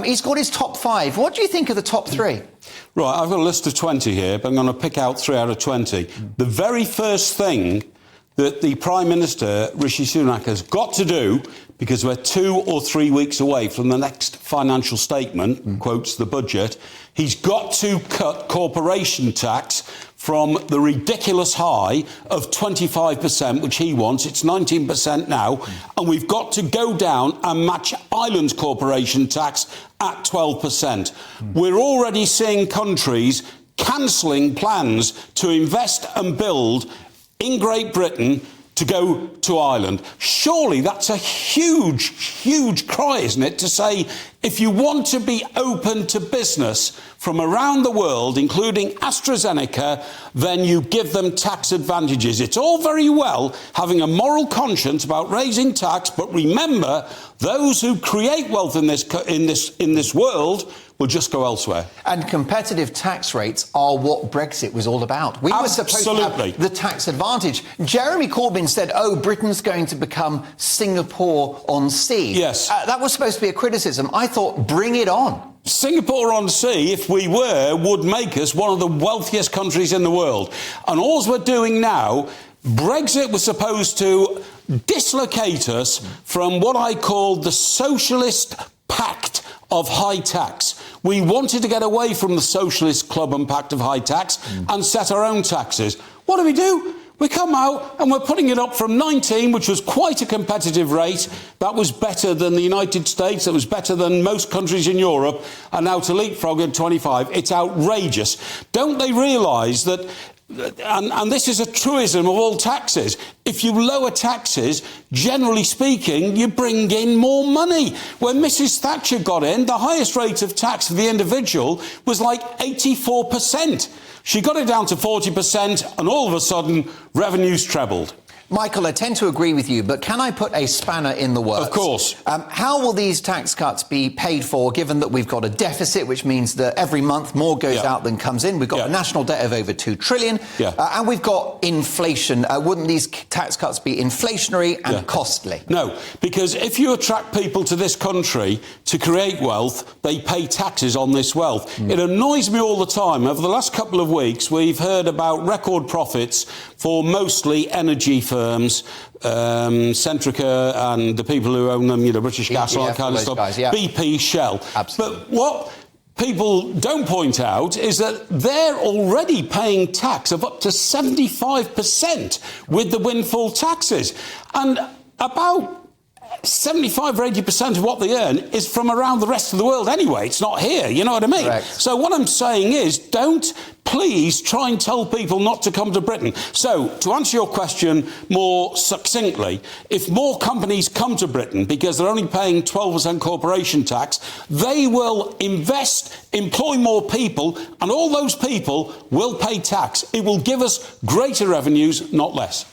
He's got his top 5. What do you think of the top 3? Right, I've got a list of 20 here, but I'm going to pick out 3 out of 20. The very first thing that the Prime Minister, Rishi Sunak, has got to do, because we're 2 or 3 weeks away from the next financial statement, quotes the budget, he's got to cut corporation tax from the ridiculous high of 25%, which he wants. It's 19% now. And we've got to go down and match Ireland's corporation tax at 12%. We're already seeing countries cancelling plans to invest and build in Great Britain to go to Ireland. Surely that's a huge, huge cry, isn't it, to say if you want to be open to business from around the world, including AstraZeneca, then you give them tax advantages. It's all very well having a moral conscience about raising tax, but remember, those who create wealth in this world will just go elsewhere. And competitive tax rates are what Brexit was all about. We were supposed to have the tax advantage. Jeremy Corbyn said, oh, Britain's going to become Singapore on sea. Yes. That was supposed to be a criticism. I thought, bring it on. Singapore on sea, if we were, would make us one of the wealthiest countries in the world. And all we're doing now, Brexit was supposed to dislocate us from what I call the socialist pact of high tax. We wanted to get away from the socialist club and pact of high tax and set our own taxes. What do? We come out and we're putting it up from 19, which was quite a competitive rate. That was better than the United States. That was better than most countries in Europe. And now to leapfrog at 25. It's outrageous. Don't they realise that, and this is a truism of all taxes, if you lower taxes, generally speaking, you bring in more money. When Mrs. Thatcher got in, the highest rate of tax for the individual was like 84%. She got it down to 40%, and all of a sudden, revenues trebled. Michael, I tend to agree with you, but can I put a spanner in the works? Of course. How will these tax cuts be paid for, given that we've got a deficit, which means that every month more goes out than comes in? We've got a national debt of over $2 trillion, and we've got inflation. Wouldn't these tax cuts be inflationary and costly? No, because if you attract people to this country to create wealth, they pay taxes on this wealth. It annoys me all the time. Over the last couple of weeks, we've heard about record profits for mostly energy firms, Centrica and the people who own them, British Gas, all that kind of stuff, guys, BP, Shell. Absolutely. But what people don't point out is that they're already paying tax of up to 75% with the windfall taxes. And about 75 or 80% of what they earn is from around the rest of the world anyway. It's not here, you know what I mean? Correct. So what I'm saying is, don't please try and tell people not to come to Britain. So, to answer your question more succinctly, if more companies come to Britain because they're only paying 12% corporation tax, they will invest, employ more people, and all those people will pay tax. It will give us greater revenues, not less.